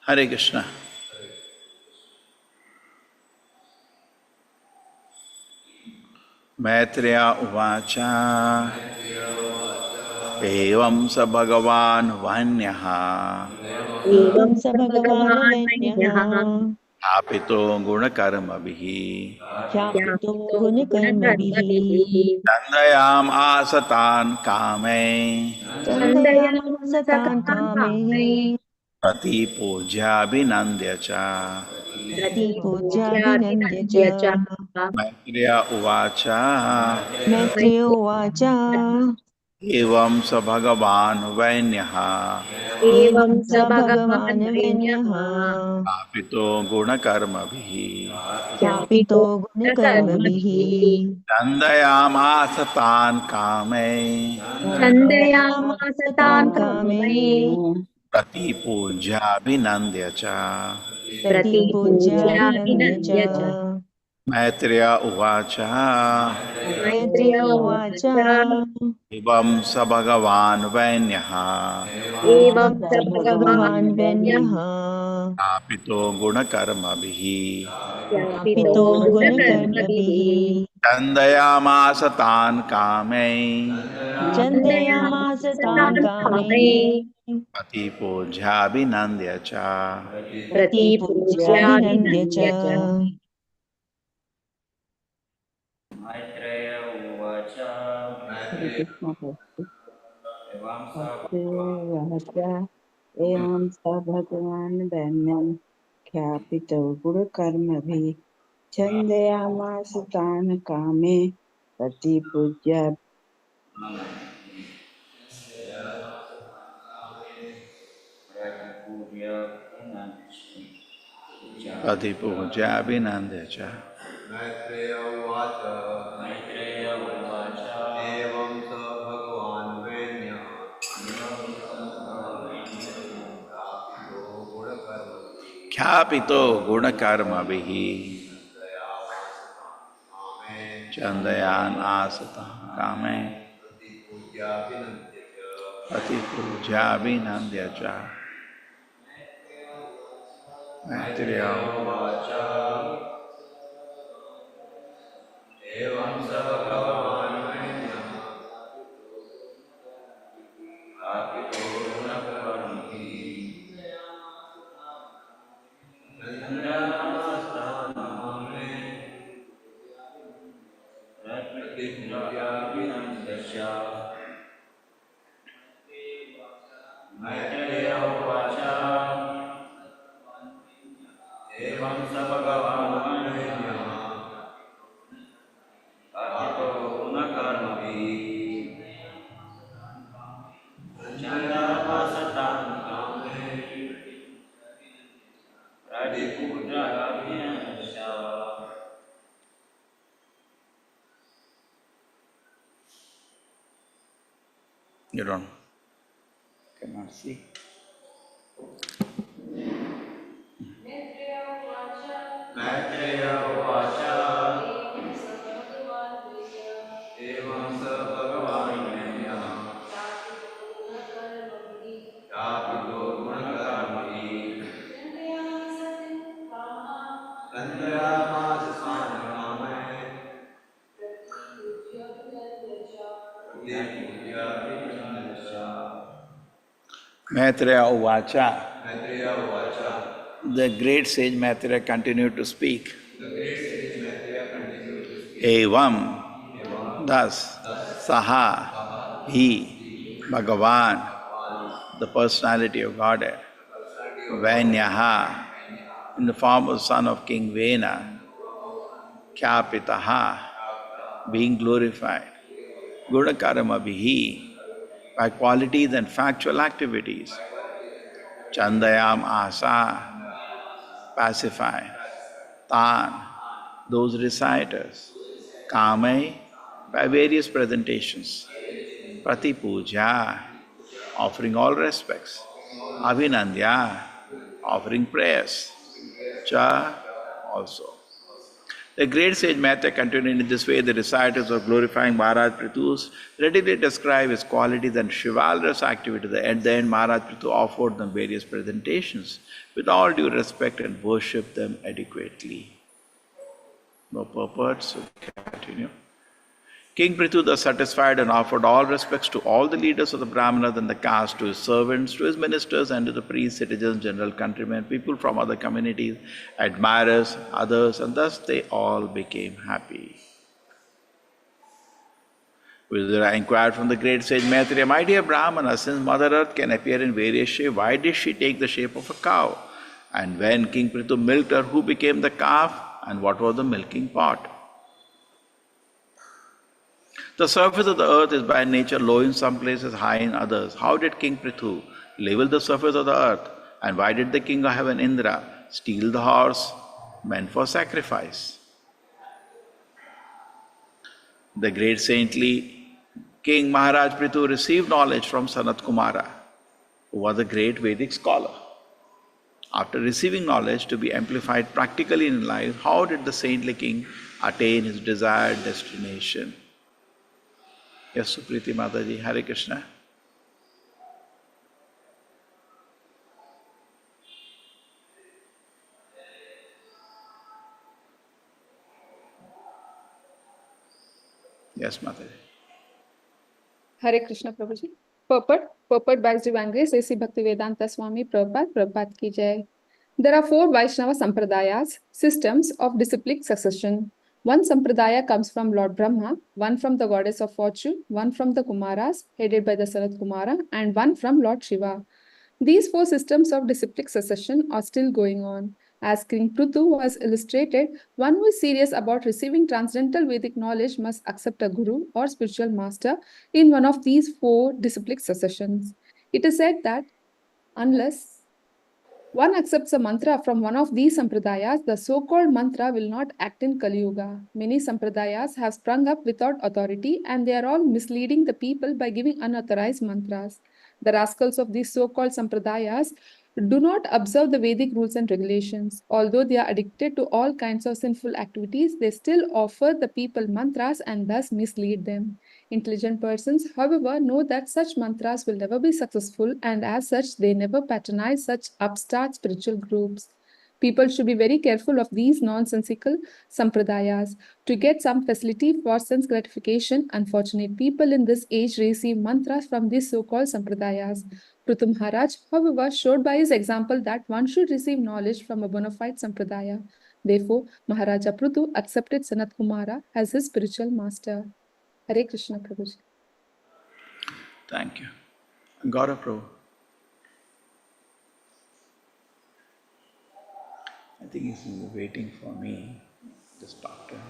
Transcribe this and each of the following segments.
Hare Krishna. Maitreya Uvacha Evam sa Bhagavan Vanyaha Evam sa Bhagavano Venyaha Apito Gunakarma Vihi Kyapito Gunakarma Vihi Dandayam Asatan Kame Chandayam Satan Kame Prati Puja Binandyacha Prati Puja Vinandyacha Maitreya Uvacha Maitreyo Vacha Evam sa Bhagavan Vanyaha Evam sa Bhagavana Venyaha Apito Gunakarma Vihi Kyapito Gunakarma Vihi Dandayama Satan Kame Chandayam Satan Kame Prati Puja Binandyacha Prati Puja Vinandyacha Maitreya Uvacha Maitreyo Vacha Evam sa Bhagavan Vanyaha Evam sa Bhagavan Venyaha Apito Gunakarma Vihi Kapito Gunakarma Vihi Dandayama Satan Kame Chandayama Satan Kame Prati Puja Binandyacha Prati Puja Vinandyacha Maitreya Uvacha एवं स भगवान वैन्यम ख्यापितो गुरु कर्म भी छंदयामास तान कामे पति पूज्य Prati Puja Binandyacha Maitreya Uvacha Evam sa Bhagavan Venya Khyapito Gunakarma Vihi Chandayan Asatan Kame Prati Puja Binandyacha Maitreya Uvacha Evam sa Bhagavan Venya Apito Gunakarmati Maitreya Uvacha Evam sa Bhagavan Venya Apito Gunakarmati Chandapasatan Kame Prati Puja Vinandyacha. You don't cannot see. Maitreya Uvacha Evam sa Bhagavan Venya Apito Gunakarmati Chandayama Satan Kame Prati Puja Vinandyacha. Maitreya Uvacha. Maitreya Uvacha The great sage Maitreya continued to speak. The great sage Maitreya continued to speak. Evam, thus, Saha, he, Bhagavan, the personality of Godhead, Vainyaha, in the form of son of King Vena, Kyapitaha, being glorified, Gunakarma Vihi, by qualities and factual activities, Chandayam Asa, pacify, Tan, those reciters, Kamai, by various presentations, Prati Puja, offering all respects, Abhinandya, offering prayers, Cha, also. The great sage Maitreya continued in this way. The reciters of glorifying Maharaj Prithu readily describe his qualities and chivalrous activities. At the end, Maharaj Prithu offered them various presentations with all due respect and worshipped them adequately. No purport, so continue. King Prithu thus satisfied and offered all respects to all the leaders of the Brahmanas and the caste, to his servants, to his ministers, and to the priests, citizens, general countrymen, people from other communities, admirers, others, and thus they all became happy. Vidura inquired from the great sage Maitreya, "My dear Brahmana, since Mother Earth can appear in various shapes, why did she take the shape of a cow? And when King Prithu milked her, who became the calf, and what was the milking pot?" The surface of the earth is by nature low in some places, high in others. How did King Prithu level the surface of the earth? And why did the king of heaven, Indra, steal the horse meant for sacrifice? The great saintly King Maharaj Prithu received knowledge from Sanat Kumara, who was a great Vedic scholar. After receiving knowledge to be amplified practically in life, how did the saintly king attain his desired destination? Yes, Supriti Mataji, Hare Krishna. Yes, Mataji. Hare Krishna Prabhuji. Purport by Sri Sri Bhaktivedanta Swami Prabhupada ki jai. There are 4 Vaishnava Sampradayas, systems of disciplic succession. One Sampradaya comes from Lord Brahma, one from the goddess of fortune, one from the Kumaras, headed by the Sanat Kumara, and one from Lord Shiva. These 4 systems of disciplic succession are still going on. As King Prithu was illustrated, one who is serious about receiving transcendental Vedic knowledge must accept a guru or spiritual master in one of these 4 disciplic successions. It is said that unless one accepts a mantra from one of these sampradayas, the so-called mantra will not act in Kali Yuga. Many sampradayas have sprung up without authority, and they are all misleading the people by giving unauthorized mantras. The rascals of these so-called sampradayas do not observe the Vedic rules and regulations. Although they are addicted to all kinds of sinful activities, they still offer the people mantras and thus mislead them. Intelligent persons, however, know that such mantras will never be successful, and as such, they never patronize such upstart spiritual groups. People should be very careful of these nonsensical sampradayas. To get some facility for sense gratification, unfortunate people in this age receive mantras from these so-called sampradayas. Prithu Maharaj, however, showed by his example that one should receive knowledge from a bona fide sampradaya. Therefore, Maharaja Prithu accepted Sanat Kumara as his spiritual master. Hare Krishna Prabhuji. Thank you. Gaurav Prabhu. I think he's waiting for me. Just talk to him.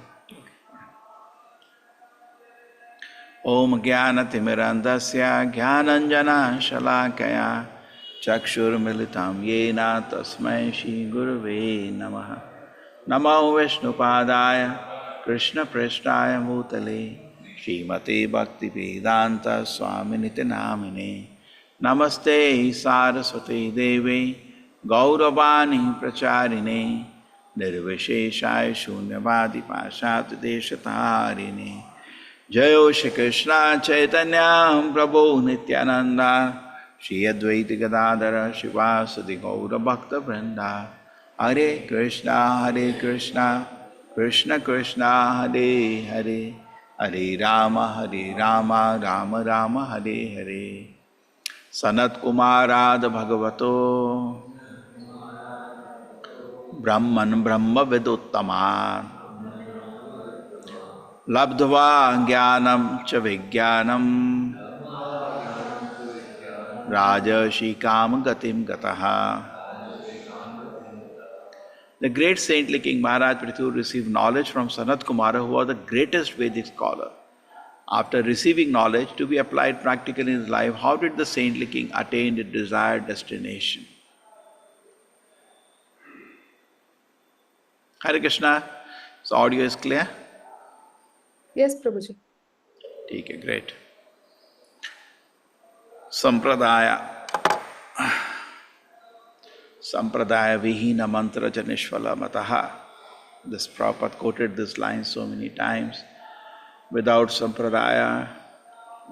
Om Jnana Timirandasya Jnananjana Shalakaya Chakshur Militam Yena Tasmai Shri Gurave Namaha Namo Vishnupadaya Krishna Preshtaya Bhutale Srimate Bhakti Vedanta Swaminiti Namine Namaste Saraswati Devi Gauravani Pracharine Nirvisheshaya Shunyavadi Pashat Deshatarine Jayo Shri Krishna Chaitanya Prabhu Nityananda Shri Advaita Gadadhara Shivasadi Gaura Bhakta Vrinda Hare Krishna Krishna Krishna Hare Hare Hare Rama Rama Rama Hare Hare Sanat Kumara Bhagavato Brahman Brahma Viduttaman Labdhva Jnanam Cha Vijnanam Rajashikam Gatim Gataha. The great saintly King Maharaj Prithu received knowledge from Sanat Kumara, who was the greatest Vedic scholar. After receiving knowledge to be applied practically in his life, how did the saintly king attain the desired destination? Hare Krishna. So audio is clear? Yes, Prabhuji. Okay, great. Sampradaya Vihina Mantra Janishvala Mataha This Prabhupada quoted this line so many times. Without Sampradaya,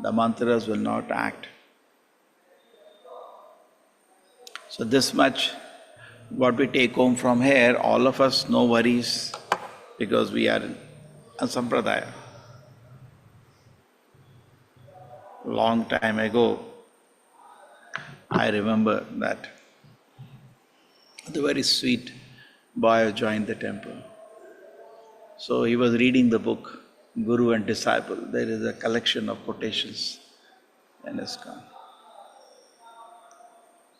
the mantras will not act. So this much, what we take home from here, all of us, no worries, because we are in a Sampradaya. Long time ago, I remember that the very sweet boy joined the temple. So he was reading the book, Guru and Disciple. There is a collection of quotations in ISKCON.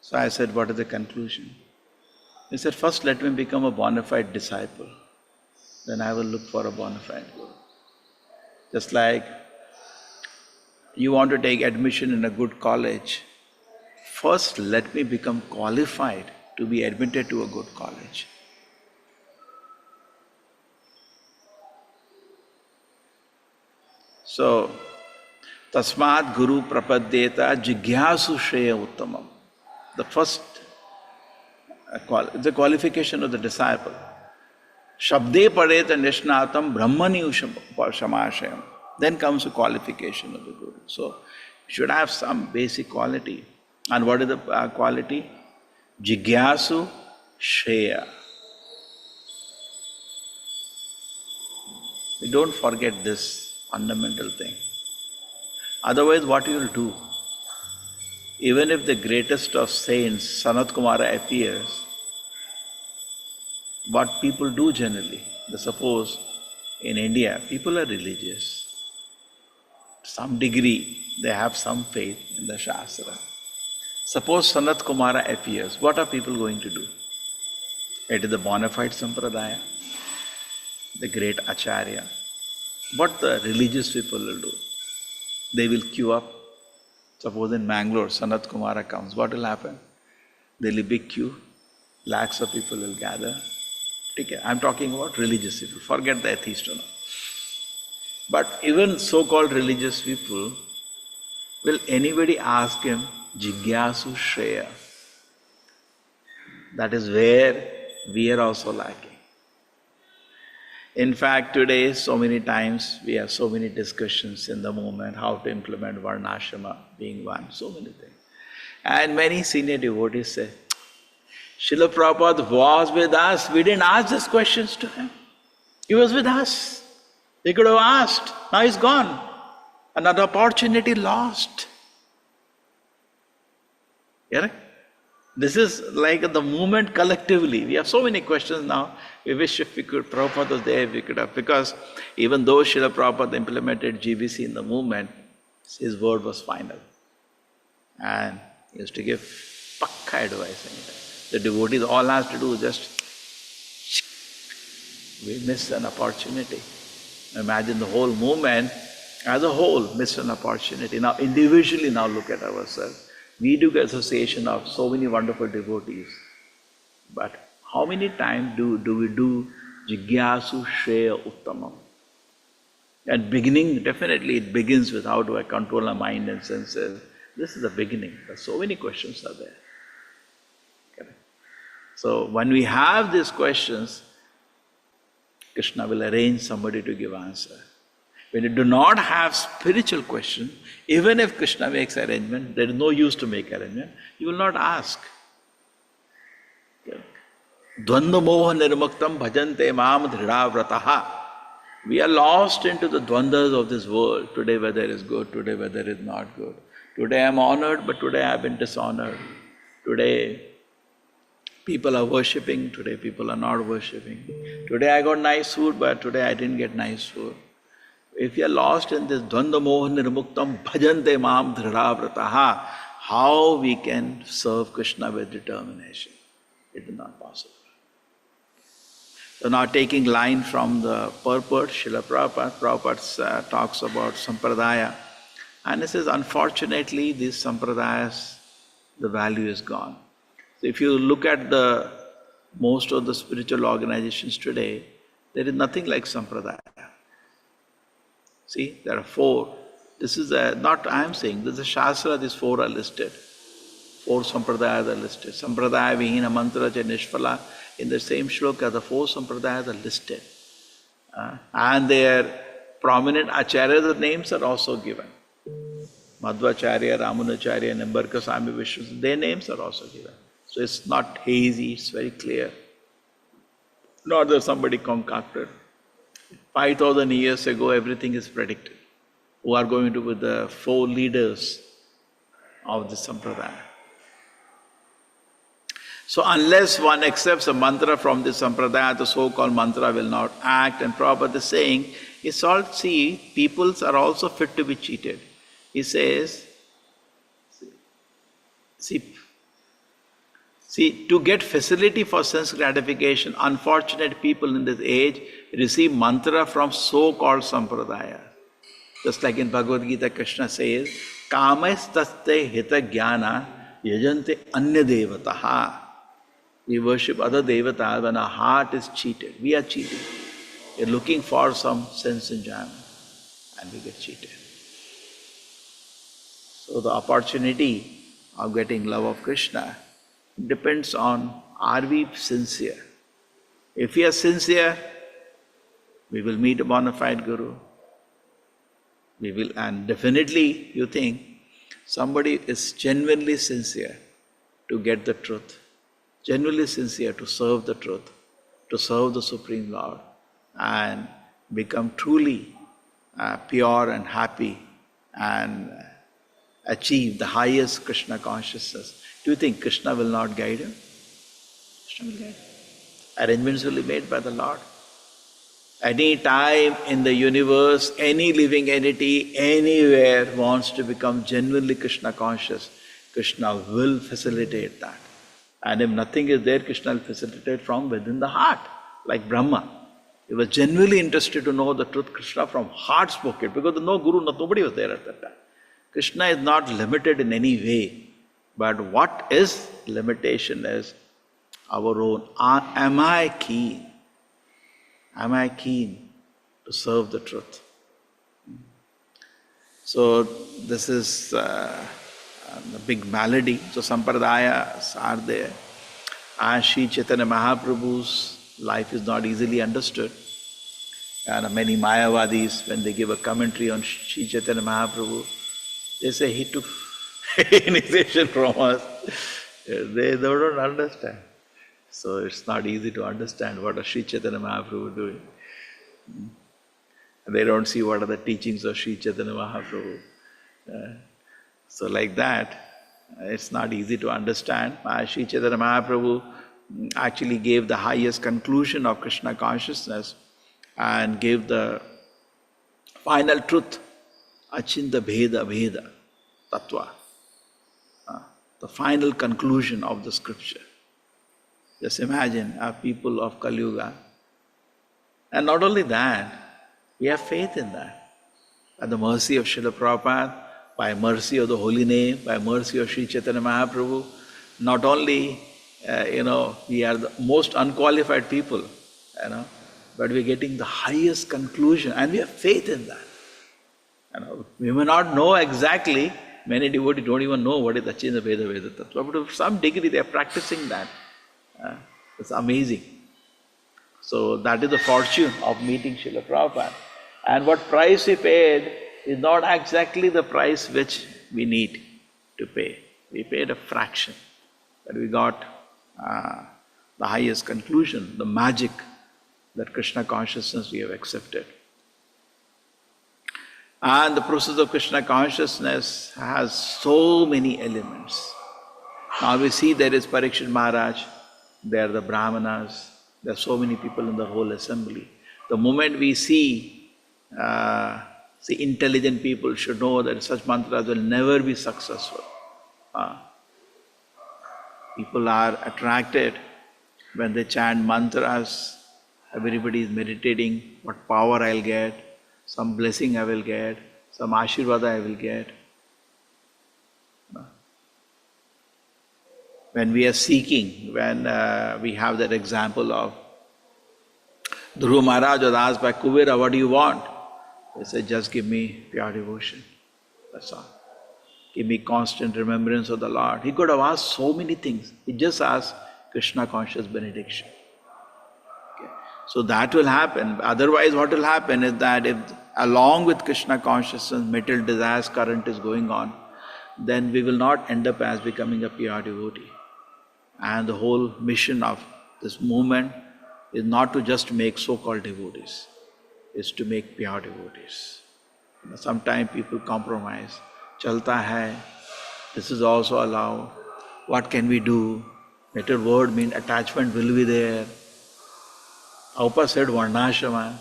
So I said, what is the conclusion? He said, first let me become a bona fide disciple. Then I will look for a bona fide Guru. Just like you want to take admission in a good college, first let me become qualified to be admitted to a good college. So, tasmat guru prapadyeta jigyasu shreya uttamam. The first, the qualification of the disciple. Shabde padeta nishnatam brahmani shamashayam. Then comes the qualification of the guru. So, you should have some basic quality. And what is the quality? Jigyasu shreya. We don't forget this fundamental thing. Otherwise, what you will do? Even if the greatest of saints, Sanat Kumara, appears, what people do generally, suppose in India, people are religious. To some degree, they have some faith in the Shastra. Suppose Sanat Kumara appears, what are people going to do? It is the Bonafide Sampradaya, the great Acharya. What the religious people will do? They will queue up. Suppose in Mangalore, Sanat Kumara comes, what will happen? There will be big queue, lakhs of people will gather. Okay, I'm talking about religious people, forget the atheist or not. But even so-called religious people, will anybody ask him, Jigyasu Shreya? That is where we are also lacking. In fact, today, so many times, we have so many discussions in the movement, how to implement Varnashrama being one, so many things. And many senior devotees say, Srila Prabhupada was with us, we didn't ask these questions to him. He was with us. We could have asked, now he's gone. Another opportunity lost. Yeah? This is like the movement collectively. We have so many questions now. We wish if we could, Prabhupada was there, we could have, because even though Srila Prabhupada implemented GBC in the movement, his word was final. And he used to give pakka advice anytime. The devotees all has to do is just, we missed an opportunity. Imagine the whole movement as a whole missed an opportunity. Now individually now look at ourselves. We do association of so many wonderful devotees. But how many times do we do Jigyasu Shreya Uttamam? At beginning, definitely it begins with how do I control my mind and senses. This is the beginning. But so many questions are there. Okay. So when we have these questions, Krishna will arrange somebody to give answer. When you do not have spiritual question, even if Krishna makes arrangement, there is no use to make arrangement, you will not ask. Dvandva moha nirmuktam bhajante mam dhridavrataha. We are lost into the dvandvas of this world. Today weather is good, today weather is not good. Today I am honored, but today I have been dishonored. Today people are worshipping, today people are not worshipping. Today I got nice food, but today I didn't get nice food. If you are lost in this dvandva moha nirmuktam bhajante mam dhridavrataha, how we can serve Krishna with determination? It is not possible. So now taking line from the purport, Srila Prabhupada talks about Sampradaya. And he says, unfortunately, these Sampradayas, the value is gone. So if you look at most of the spiritual organizations today, there is nothing like Sampradaya. See, there are 4. This is not I am saying, this is a Shastra, these 4 are listed. Four sampradayas are listed. Sampradaya vihina mantra cha nishphala. In the same shloka, the four sampradayas are listed. And their prominent acharyas' names are also given. Madhvacharya, Ramanacharya, Nimbarka Swami Vishnu, their names are also given. So it's not hazy, it's very clear. Not that somebody concocted. 5,000 years ago, everything is predicted. Who are going to be the four leaders of the sampradaya. So unless one accepts a mantra from the sampradaya, the so-called mantra will not act. And Prabhupada is saying, it's all, see, peoples are also fit to be cheated. He says, see, to get facility for sense gratification, unfortunate people in this age receive mantra from so-called sampradaya. Just like in Bhagavad Gita, Krishna says, Kamastaste hita jnana yajante anya devataha. We worship other devatas when our heart is cheated. We are cheated. We are looking for some sense enjoyment and we get cheated. So the opportunity of getting love of Krishna depends on, are we sincere? If we are sincere, we will meet a bona fide Guru. We will, and definitely you think somebody is genuinely sincere to get the truth, genuinely sincere to serve the truth, to serve the Supreme Lord and become truly pure and happy and achieve the highest Krishna consciousness. Do you think Krishna will not guide him? Krishna will guide him. Arrangements will be made by the Lord. Any time in the universe, any living entity, anywhere wants to become genuinely Krishna conscious, Krishna will facilitate that. And if nothing is there, Krishna will facilitate from within the heart, like Brahma. He was genuinely interested to know the truth. Krishna from heart spoke it, because no guru, nobody was there at that time. Krishna is not limited in any way, but what is limitation is our own. Am I keen? Am I keen to serve the truth? So this is a big malady. So sampradayas are there. And Sri Chaitanya Mahaprabhu's life is not easily understood. And many Mayavadis, when they give a commentary on Sri Chaitanya Mahaprabhu, they say he took initiation from us. They don't understand. So it's not easy to understand what is Sri Chaitanya Mahaprabhu doing. They don't see what are the teachings of Sri Chaitanya Mahaprabhu. So like that, it's not easy to understand. Sri Chaitanya Mahaprabhu actually gave the highest conclusion of Krishna consciousness and gave the final truth, Achinta Bheda Bheda Tattva, the final conclusion of the scripture. Just imagine our people of Kali Yuga. And not only that, we have faith in that. By the mercy of Srila Prabhupada, by mercy of the holy name, by mercy of Sri Chaitanya Mahaprabhu, not only, we are the most unqualified people, but we are getting the highest conclusion and we have faith in that. We may not know exactly, many devotees don't even know what is Achinta Bheda Bheda Tattva, but to some degree they are practicing that. It's amazing. So that is the fortune of meeting Srila Prabhupada. And what price we paid is not exactly the price which we need to pay. We paid a fraction, but we got the highest conclusion, the magic that Krishna consciousness we have accepted. And the process of Krishna consciousness has so many elements. Now we see there is Parikshit Maharaj, there are the Brahmanas, there are so many people in the whole assembly. The moment we see intelligent people should know that such mantras will never be successful. People are attracted when they chant mantras, everybody is meditating, what power I'll get, some blessing I will get, some ashirvada I will get. When we are seeking, when we have that example of Dhruva Maharaj was asked by Kuvera, what do you want? He said, just give me pure devotion. That's all. give me constant remembrance of the Lord. He could have asked so many things. He just asked Krishna conscious benediction. Okay. So that will happen. Otherwise, what will happen is that if along with Krishna consciousness, material desires current is going on, then we will not end up as becoming a pure devotee. And the whole mission of this movement is not to just make so-called devotees, it's to make pure devotees. Sometimes people compromise. Chalta hai, this is also allowed. What can we do? Better word means attachment will be there. Prabhupada said Varnashrama.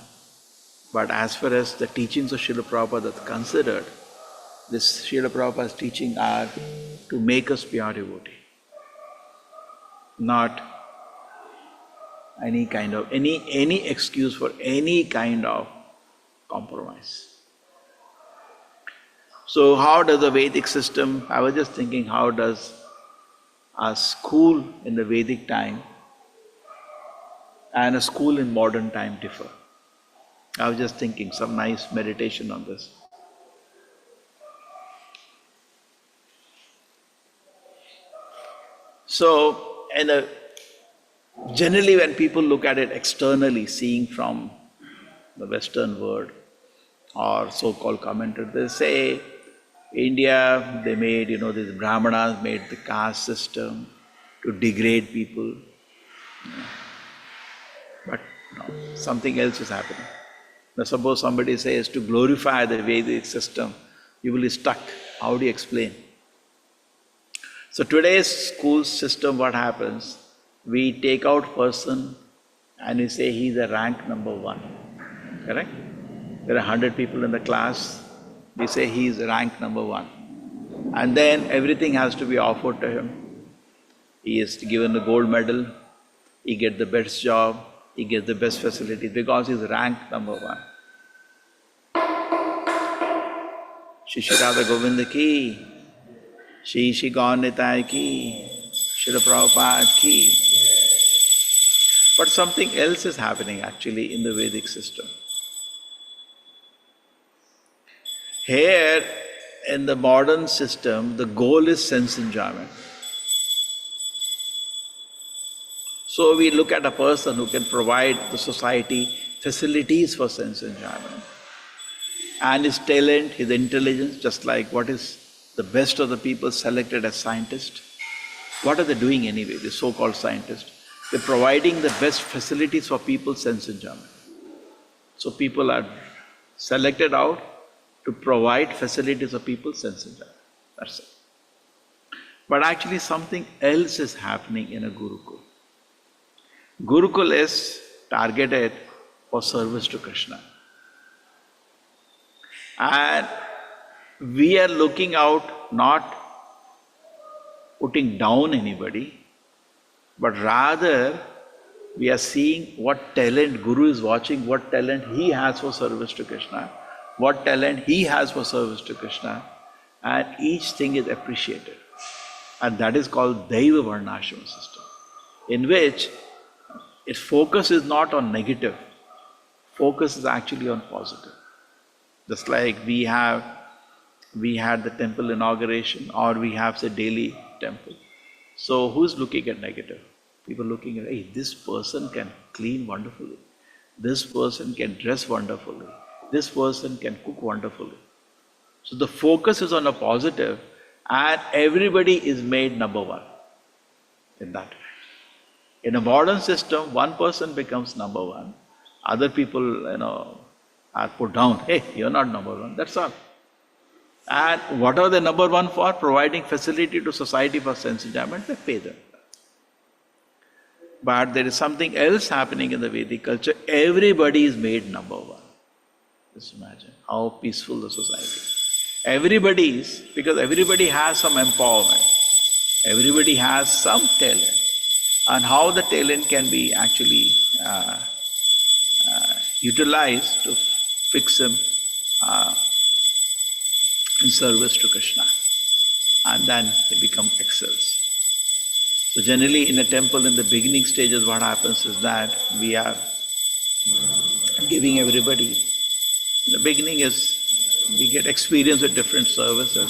But as far as the teachings of Srila Prabhupada are considered, this Srila Prabhupada's teaching are to make us pure devotee. Not any kind of, any excuse for any kind of compromise. So how does the Vedic system, I was just thinking, how does a school in the Vedic time and a school in modern time differ? I was just thinking, some nice meditation on this. So, generally when people look at it externally, seeing from the Western world or so-called commenters, they say, India, they made, these Brahmanas made the caste system to degrade people. But no, something else is happening. Now suppose somebody says to glorify the Vedic system, you will be stuck. How do you explain? So today's school system, what happens? We take out person and we say he is a rank number 1. Correct? There are 100 people in the class. We say he is rank number 1. And then everything has to be offered to him. He is given the gold medal. He gets the best job. He gets the best facilities because he is rank number 1. Srisriradhagovinda ki, iskconkulaimangalore ki, Srila Prabhupada ki. But something else is happening actually in the Vedic system. Here, in the modern system, the goal is sense enjoyment. So we look at a person who can provide the society facilities for sense enjoyment. And his talent, his intelligence, just like what is the best of the people selected as scientists. What are they doing anyway, the so-called scientists? They're providing the best facilities for people's sense enjoyment. So people are selected out to provide facilities for people's sense enjoyment. That's it. But actually something else is happening in a Gurukul. Gurukul is targeted for service to Krishna. And we are looking out, not putting down anybody, but rather we are seeing what talent Guru is watching, what talent he has for service to Krishna, what talent he has for service to Krishna, and each thing is appreciated. And that is called Daiva Varnashrama system, in which its focus is not on negative, focus is actually on positive. Just like we had the temple inauguration, or we have the daily temple. So who's looking at negative? People looking at, hey, this person can clean wonderfully. This person can dress wonderfully. This person can cook wonderfully. So the focus is on a positive, and everybody is made number 1 in that way. In a modern system, one person becomes number 1. Other people, are put down. Hey, you're not number 1. That's all. And what are they number 1 for? Providing facility to society for sense enjoyment. They pay them. But there is something else happening in the Vedic culture. Everybody is made number 1. Just imagine how peaceful the society is. Everybody is, because everybody has some empowerment. Everybody has some talent. And how the talent can be actually utilized to fix him in service to Krishna. And then he becomes excels. So generally in a temple in the beginning stages, what happens is that we are giving everybody. In the beginning is we get experience with different services.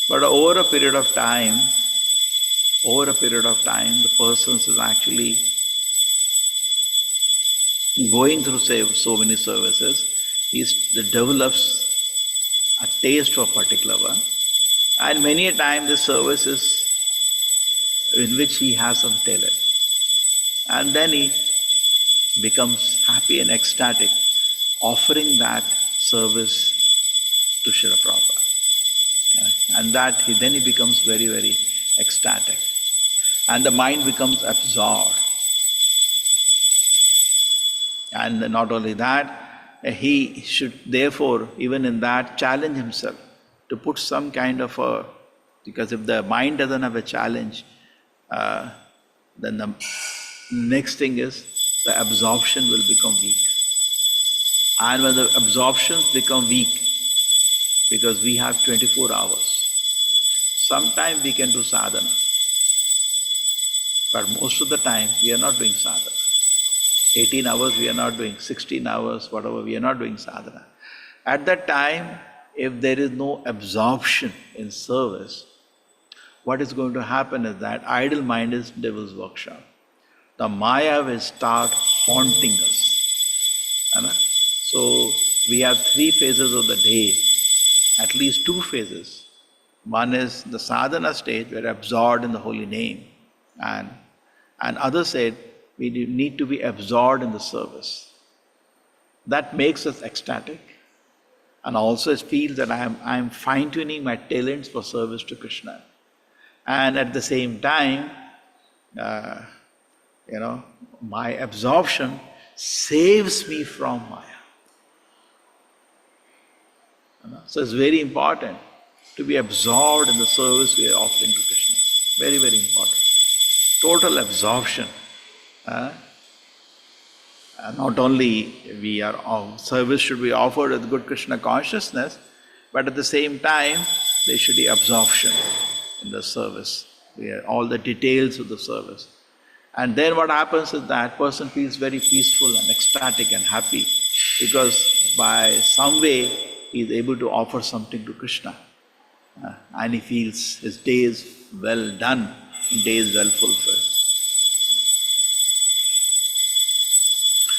But over a period of time, the person is actually going through so many services, he develops a taste for a particular one. And many a time the service is in which he has some talent. And then he becomes happy and ecstatic, offering that service to Srila Prabhupada. And that then he becomes very, very ecstatic. And the mind becomes absorbed. And not only that, he should therefore, even in that, challenge himself to put some kind of a, because if the mind doesn't have a challenge, then the next thing is the absorption will become weak. And when the absorptions become weak, because we have 24 hours, sometimes we can do sadhana, but most of the time we are not doing sadhana. 18 hours we are not doing, 16 hours, whatever, we are not doing sadhana. At that time, if there is no absorption in service, what is going to happen is that idle mind is devil's workshop. The Maya will start haunting us. So we have 3 phases of the day, at least 2 phases. One is the sadhana stage, we are absorbed in the holy name. And others said, we need to be absorbed in the service. That makes us ecstatic. And also it feels that I am fine-tuning my talents for service to Krishna. And at the same time, my absorption saves me from Maya. So it's very important to be absorbed in the service we are offering to Krishna. Very, very important. Total absorption. Not only service should be offered with good Krishna consciousness, but at the same time, there should be absorption in the service, all the details of the service. And then what happens is that person feels very peaceful and ecstatic and happy, because by some way he is able to offer something to Krishna. And he feels his day is well done, day is well fulfilled.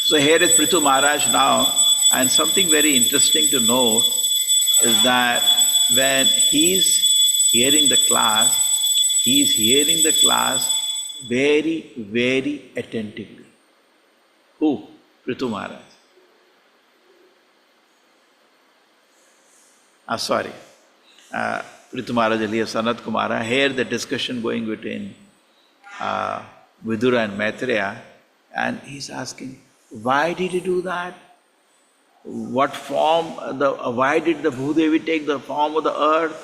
So here is Prithu Maharaj now, and something very interesting to note is that when he's hearing the class very, very attentively. Who? Prithu Maharaj. Prithu Maharaj alias Sanat Kumara. Here the discussion going between Vidura and Maitreya, and he's asking, why did he do that? What form, why did the Bhudevi take the form of the earth?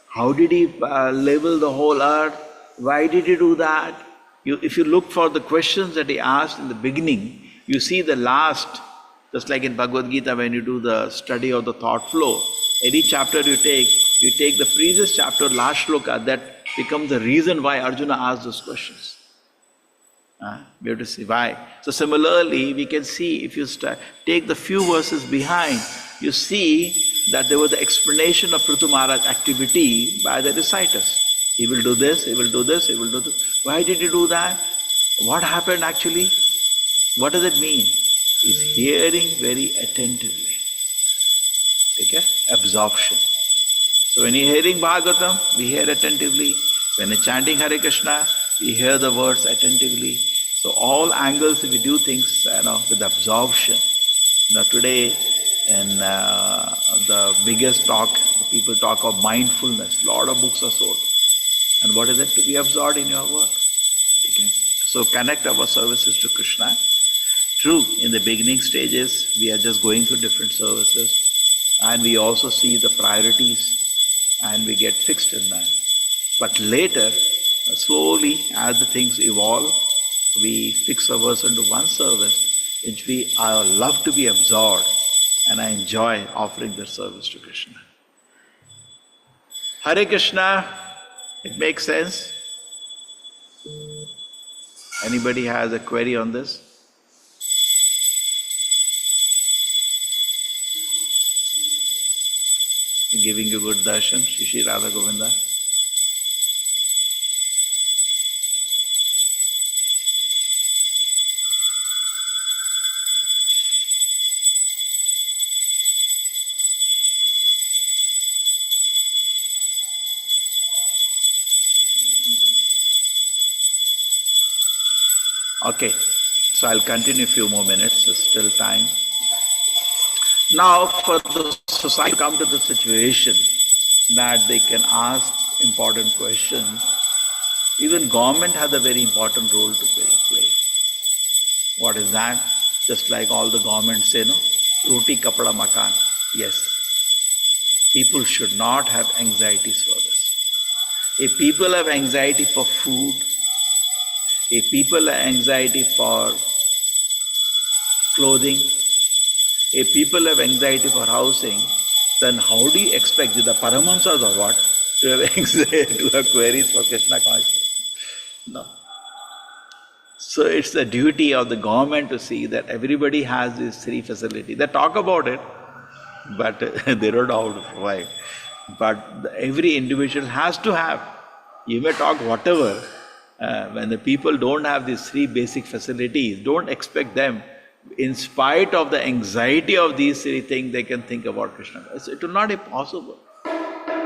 How did he level the whole earth? Why did he do that? If you look for the questions that he asked in the beginning, you see the last, just like in Bhagavad Gita when you do the study of the thought flow, any chapter you take the previous chapter, last shloka, that becomes the reason why Arjuna asked those questions. We have to see why. So similarly, we can see, if you take the few verses behind, you see that there was the explanation of Prithu Maharaj's activity by the reciters. He will do this, he will do this, he will do this. Why did he do that? What happened actually? What does it mean? He's hearing very attentively. Okay? Absorption. So when you're hearing Bhagavatam, we hear attentively. When you're chanting Hare Krishna, we hear the words attentively. So all angles, if we do things with absorption. Today in the biggest talk, people talk of mindfulness. A lot of books are sold. And what is it? To be absorbed in your work. Okay? So connect our services to Krishna. True, in the beginning stages, we are just going through different services. And we also see the priorities and we get fixed in that. But later, slowly, as the things evolve, we fix ourselves into one service, which I love to be absorbed, and I enjoy offering that service to Krishna. Hare Krishna, it makes sense? Anybody has a query on this? giving you good darshan, Sri Radha Govinda. Okay, so I'll continue a few more minutes, there's still time. Now, for the society to come to the situation that they can ask important questions, even government has a very important role to play. What is that? Just like all the governments say, no? Roti, kapda, makan. Yes. People should not have anxieties for this. If people have anxiety for food, if people have anxiety for clothing, if people have anxiety for housing, then how do you expect the Paramahamsas or what to have anxiety, to have queries for Krishna consciousness? No. So it's the duty of the government to see that everybody has these three facilities. They talk about it, but they don't know how to provide. But every individual has to have. You may talk whatever. When the people don't have these three basic facilities, don't expect them, in spite of the anxiety of these three things, they can think about Krishna. It will not be possible.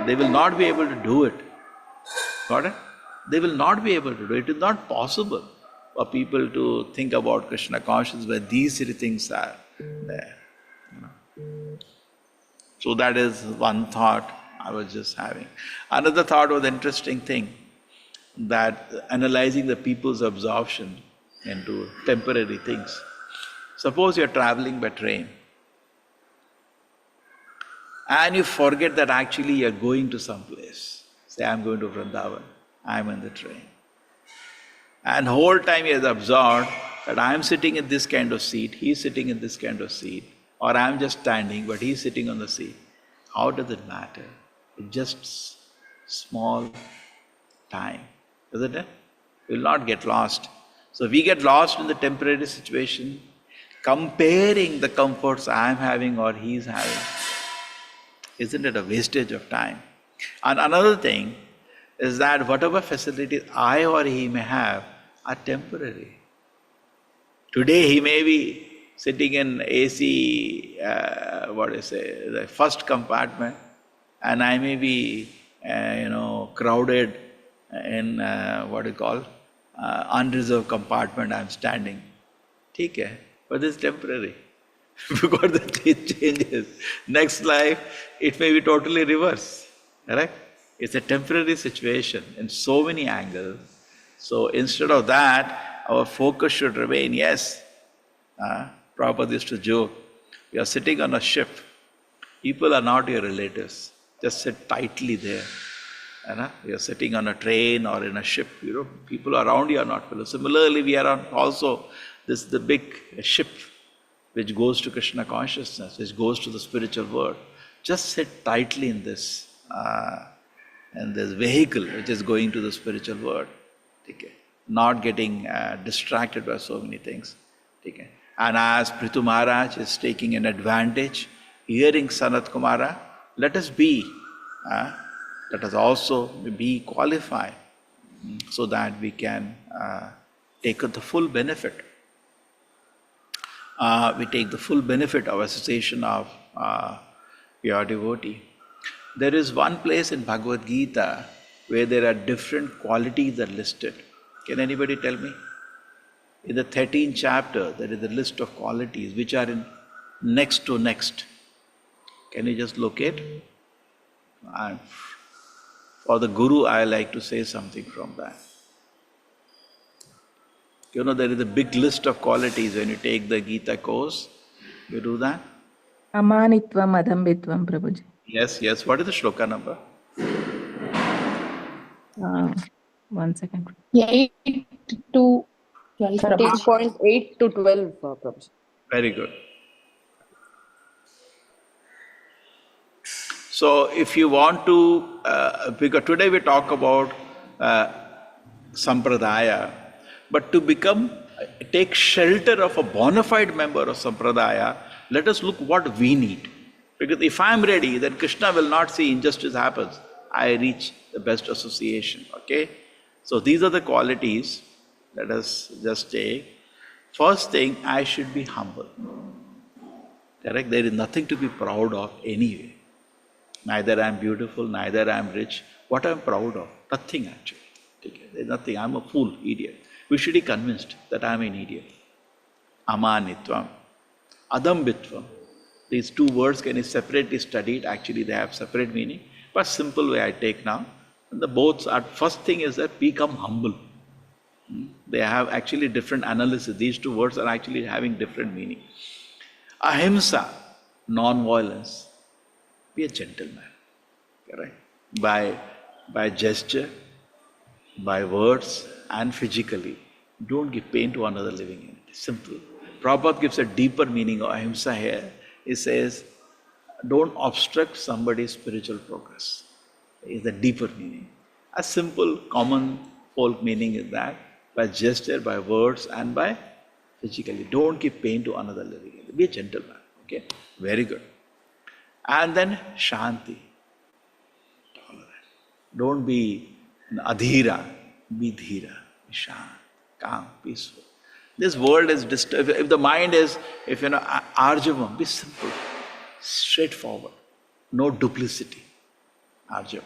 They will not be able to do it. Got it? They will not be able to do it. It is not possible for people to think about Krishna consciousness when these three things are there. So that is one thought I was just having. Another thought was an interesting thing, that analyzing the people's absorption into temporary things. Suppose you're traveling by train and you forget that actually you're going to some place. Say, I'm going to Vrindavan, I'm in the train. And the whole time he is absorbed that I'm sitting in this kind of seat, he's sitting in this kind of seat, or I'm just standing, but he's sitting on the seat. How does it matter? It's just small time, isn't it? We'll not get lost. So we get lost in the temporary situation, comparing the comforts I'm having or he's having. Isn't it a wastage of time? And another thing is that whatever facilities I or he may have are temporary. Today he may be sitting in AC, the first compartment, and I may be, crowded in unreserved compartment. I'm standing. Okay, but it's temporary because the changes. Next life, it may be totally reverse. Correct? It's a temporary situation in so many angles. So instead of that, our focus should remain, yes. Prabhupada used to joke, you are sitting on a ship, people are not your relatives, just sit tightly there. You are sitting on a train or in a ship, people around you are not fellows. Similarly, we are on also, this is the big ship which goes to Krishna consciousness, which goes to the spiritual world. Just sit tightly in this vehicle which is going to the spiritual world. Okay. Not getting distracted by so many things. Okay. And as Prithu Maharaj is taking an advantage, hearing Sanat Kumara, let us also be qualified so that we can take the full benefit. We take the full benefit of association of pure devotee. There is one place in Bhagavad Gita where there are different qualities are listed. Can anybody tell me? In the 13th chapter, there is a list of qualities which are in next to next. Can you just locate? For the Guru, I like to say something from that. There is a big list of qualities when you take the Gita Course. You do that? Amanitvam adambitvam, Prabhuji. Yes. What is the shloka number? 1 second. 8 to 12. 13.8 to 12, Prabhuji. Very good. So if you want to, because today we talk about Sampradaya, but to take shelter of a bona fide member of Sampradaya, let us look what we need. Because if I'm ready, then Krishna will not see injustice happens. I reach the best association. Okay? So these are the qualities. Let us just take. First thing, I should be humble. Correct? There is nothing to be proud of anyway. Neither I am beautiful, neither I am rich. What I am proud of? Nothing actually. Okay? There is nothing. I am a fool, idiot. We should be convinced that I am an idiot. Amanitvam, adambitvam. These two words can be separately studied. Actually, they have separate meaning. But simple way I take now. And the both are, first thing is that become humble. They have actually different analysis. These two words are actually having different meaning. Ahimsa, non-violence. Be a gentleman. Correct? By gesture, by words, and physically. Don't give pain to another living entity. Simple. Prabhupada gives a deeper meaning of ahimsa here. He says, don't obstruct somebody's spiritual progress. Is the deeper meaning. A simple, common folk meaning is that by gesture, by words, and by physically. Don't give pain to another living entity. Be a gentleman. Okay? Very good. And then shanti. Tolerant. Don't be adhira. Be dhira. Be shant. Calm. Peaceful. This world is disturbed. If the mind is, arjavam, be simple, straightforward, no duplicity. Arjavam.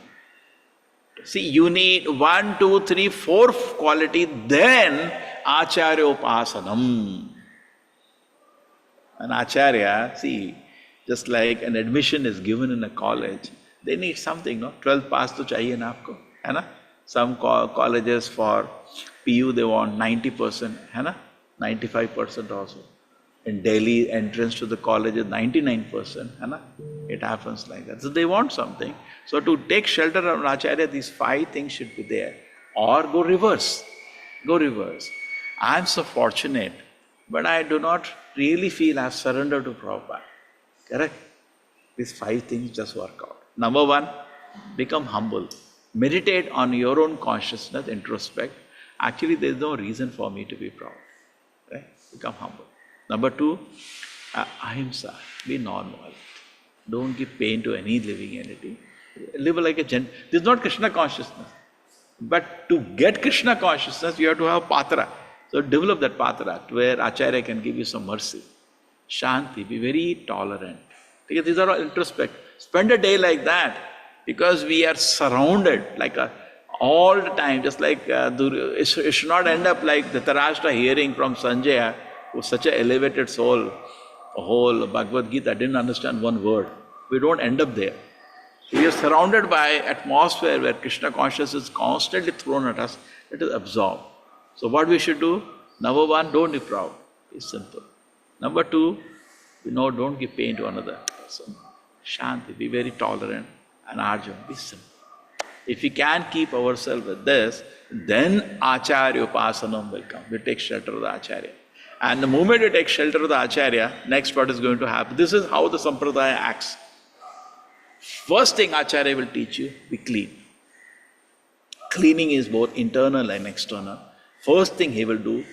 See, you need 1, 2, 3, 4 quality, then Acharya upasanam. An Acharya, see, just like an admission is given in a college, they need something, no? 12th pass to chahiye na aapko, hai na? Some colleges for PU they want 90%, hai na? 95% also. In Delhi, entrance to the college is 99%, hai na? It happens like that. So they want something. So to take shelter of Acharya, these 5 things should be there. Or go reverse. Go reverse. I am so fortunate, but I do not really feel I have surrendered to Prabhupada. Correct? These 5 things just work out. Number 1, become humble. Meditate on your own consciousness, introspect. Actually, there is no reason for me to be proud. Right? Become humble. Number 2, ahimsa. Be non-violent. Don't give pain to any living entity. Live like a This is not Krishna consciousness. But to get Krishna consciousness, you have to have patra. So develop that patra where Acharya can give you some mercy. Shanti. Be very tolerant. Because these are all introspect. Spend a day like that. Because we are surrounded like all the time, just like it should not end up like the Dhritarashtra hearing from Sanjaya, who is such an elevated soul, a whole Bhagavad Gita, didn't understand one word. We don't end up there. We are surrounded by atmosphere where Krishna consciousness is constantly thrown at us. Let us absorb. So what we should do? Number 1, don't be proud. It's simple. Number 2, don't give pain to another person. Shanti, be very tolerant. And arjava, be simple. If we can keep ourselves with this, then Acharya upasanam will come. We take shelter of the Acharya. And the moment we take shelter of the Acharya, next what is going to happen? This is how the Sampradaya acts. First thing Acharya will teach you, be clean. Cleaning is both internal and external. First thing he will do,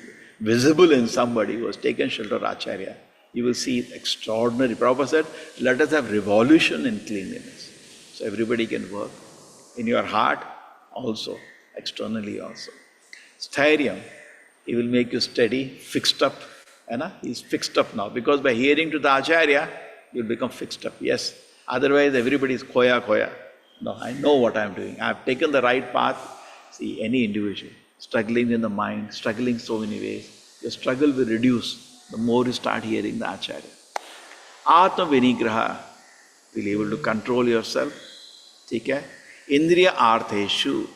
visible in somebody who has taken shelter of Acharya, you will see extraordinary. Prabhupada said, let us have revolution in cleanliness. So everybody can work. In your heart also, externally also. Sthairya, he will make you steady, fixed up. He's fixed up now. Because by hearing to the Acharya, you'll become fixed up. Yes. Otherwise, everybody is khoya. No, I know what I'm doing. I've taken the right path. See, any individual struggling in the mind, struggling so many ways, your struggle will reduce the more you start hearing the Acharya. Atma vinigraha, will be able to control yourself. Okay? Indriya artheshu,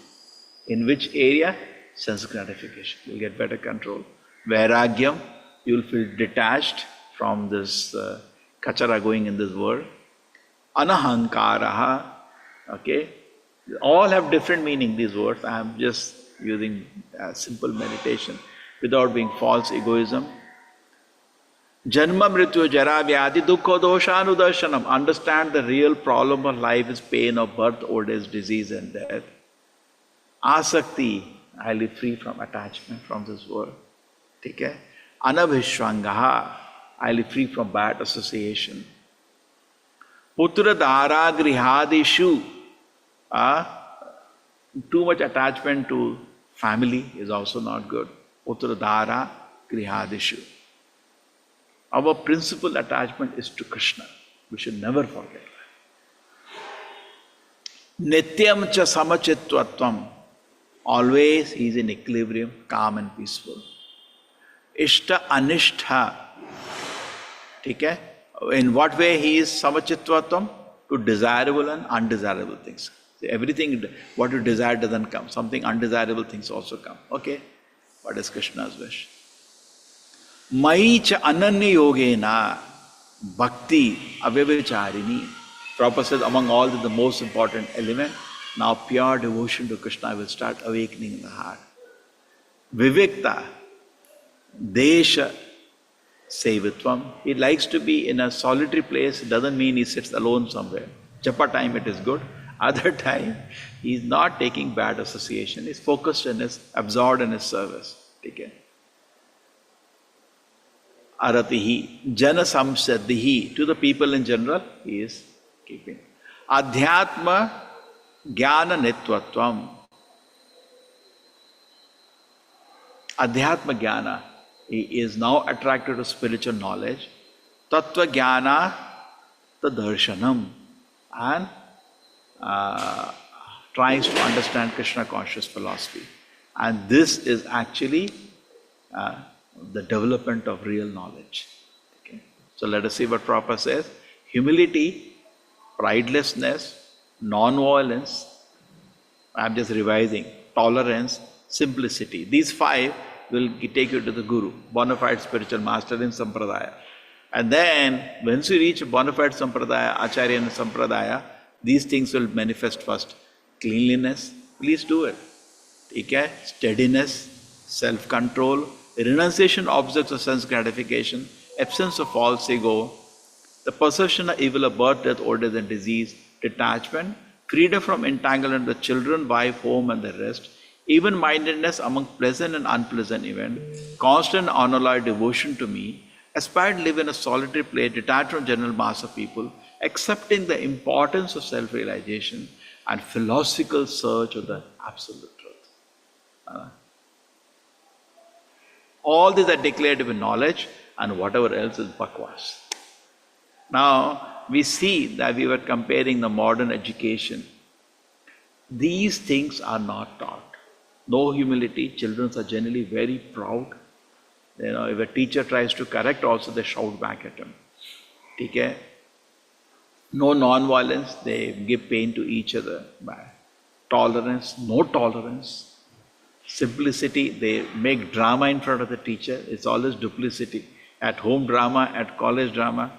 in which area? Sense gratification. You'll get better control. Vairagyam, you'll feel detached from this kachara going in this world. Anahankaraha, okay? All have different meaning, these words. I am just using simple meditation without being false egoism. Janma mrityu jara vyadi dukkha doshanudarshanam. Understand the real problem of life is pain of birth, old age, disease and death. Asakti, I live free from attachment from this world. Okay? Anabhishwangaha, I live free from bad association. Putra Dara Grihadishu. Too much attachment to family is also not good. Putra Dara Grihadishu. Our principal attachment is to Krishna. We should never forget. Nityam cha samachitvatvam. Always he is in equilibrium, calm and peaceful. Ishta anishtha. Okay? In what way he is samachitvatvam? To desirable and undesirable things. See, everything what you desire doesn't come. Something undesirable things also come. Okay? What is Krishna's wish? Mai cha ananya yogena bhakti avyavicharini. Prabhupada says among all the most important element, now pure devotion to Krishna will start awakening in the heart. Vivikta, desha sevitvam. He likes to be in a solitary place. It doesn't mean he sits alone somewhere. Japa time it is good. Other time he is not taking bad association. He is focused and is absorbed in his service. Okay. Aratihi, jana samsaddihi. To the people in general, he is keeping. Adhyatma jnana nitvatvam. Adhyatma jnana. He is now attracted to spiritual knowledge. Tattva jnana tadarshanam. And tries to understand Krishna conscious philosophy. And this is actually the development of real knowledge. Okay. So let us see what Prabhupada says. Humility, pridelessness, non-violence, I'm just revising, tolerance, simplicity. These five will take you to the Guru, Bonafide spiritual master in Sampradaya. And then, once you reach Bonafide Sampradaya, Acharya and Sampradaya, these things will manifest first. Cleanliness, please do it. Okay? Steadiness, self-control, renunciation of objects of sense gratification, absence of false ego, the perception of evil of birth, death, old age and disease, detachment, freedom from entanglement with children, wife, home and the rest, even-mindedness among pleasant and unpleasant events, constant unalloyed devotion to me, aspire to live in a solitary place, detached from general mass of people, accepting the importance of self-realization and philosophical search of the absolute truth. All these are declared with knowledge and whatever else is bakwas. Now, we see that we were comparing the modern education. These things are not taught. No humility, children are generally very proud. You know, if a teacher tries to correct also, they shout back at him. Okay? No non-violence, they give pain to each other. Tolerance, no tolerance. Simplicity, they make drama in front of the teacher. It's always duplicity. At home drama, at college drama.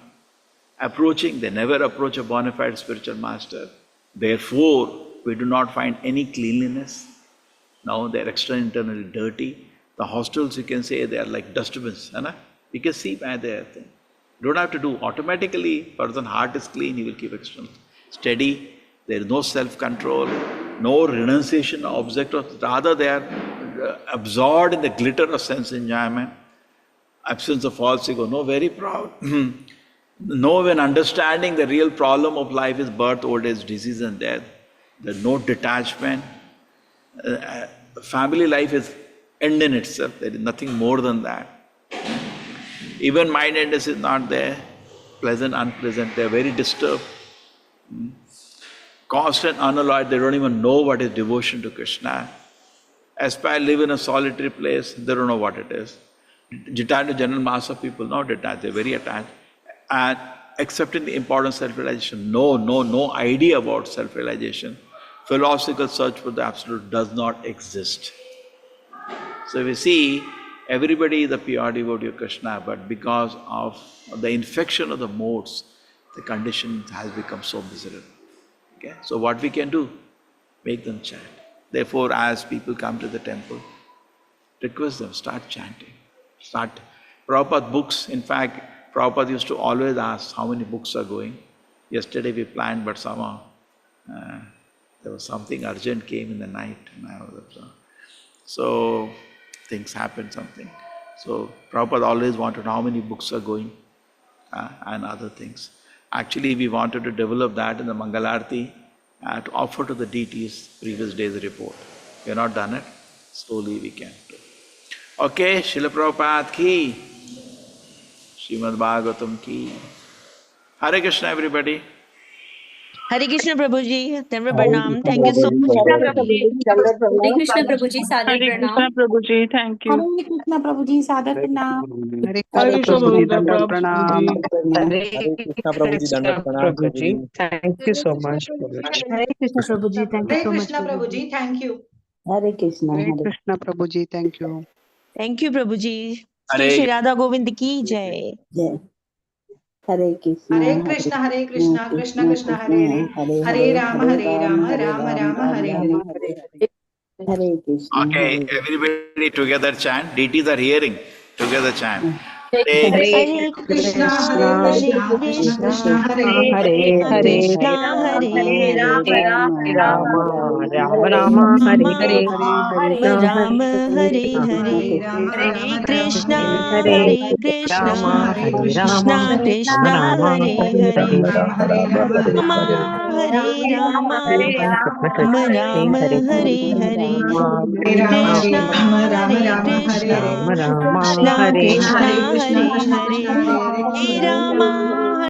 Approaching, they never approach a bona fide spiritual master. Therefore, we do not find any cleanliness. Now they're internally dirty. The hostels, you can say, they are like dustbins. You can see by their thing. You don't have to do automatically. Person's heart is clean, he will keep external. Steady, there is no self-control, no renunciation of object, rather they are absorbed in the glitter of sense enjoyment, absence of false ego, no, very proud. No, when understanding the real problem of life is birth, old age, disease and death. There's no detachment. Family life is end in itself. There is nothing more than that. Even mindedness is not there. Pleasant, unpleasant, they are very disturbed. Constant, unalloyed, they don't even know what is devotion to Krishna. Aspire, live in a solitary place, they don't know what it is. Detached to general mass of people, not detached, they're very attached. And accepting the importance of self-realization, no idea about self-realization. Philosophical search for the absolute does not exist. So we see, everybody is a pure devotee of Krishna, but because of the infection of the modes, the condition has become so miserable. Okay? So what we can do? Make them chant. Therefore, as people come to the temple, request them, start chanting. Start. Prabhupada books, in fact, Prabhupada used to always ask how many books are going. Yesterday we planned, but somehow there was something urgent came in the night. So things happened, something. So Prabhupada always wanted how many books are going and other things. Actually, we wanted to develop that in the Mangalarti to offer to the deities previous day's report. We have not done it. Slowly we can do. Okay, Srila Prabhupada ki, Srimadbhagavatam ki. Hare Krishna, everybody. Hare Krishna Prabhuji, Tanva Pranam. Thank you so much. Hare Krishna Prabhuji, Sadar Hare Pranam. Krishna Prabhuji, thank you. Hare Krishna Prabhuji, Sadar Pranam. Hare Hare Krishna Krishna Prabhuji, Prabhuji, Dandavat Pranam. Pranam. Hare Krishna Prabhuji, Dandavat Pranam, Prabhuji, thank you so much, Prabhuji. Hare Krishna Prabhuji, thank you Hare so much. Krishna Prabhuji, thank you. Hare Krishna, Hare Hare Krishna Prabhuji, thank you. Thank you, Prabhuji. Sri Hare Sri Radha Govinda ki jai. Jai. Hare Krishna, Hare Krishna, Hare Krishna, Krishna Krishna, Hare Hare, Hare Rama, Rama Rama, Hare Hare. Hare Krishna, Okay, Hare everybody together chant. Deities are hearing. Together chant. Hare Hare Krishna, Krishna, Hare Hare Krishna, Krishna Krishna, Krishna, Hare Hare Krishna Hare, Krishna, Hare Hare, Rama, Rama Rama, Hare Hare, Hare Rama Rama, Rama, Hare Hare Rama. Hare, Hare Hare Krishna, Hare Krishna, Hare Rama, Krishna, Hare Rama, Krishna Rama Krishna, Rama, Hare Hare Hare, Hare. Rama Hare Rama, Rama Rama, Hare Hare, Hare Krishna, Hare Rama Krishna, Rama, Krishna Hare Krishna, Hare. Hare Hare, Hare Rama,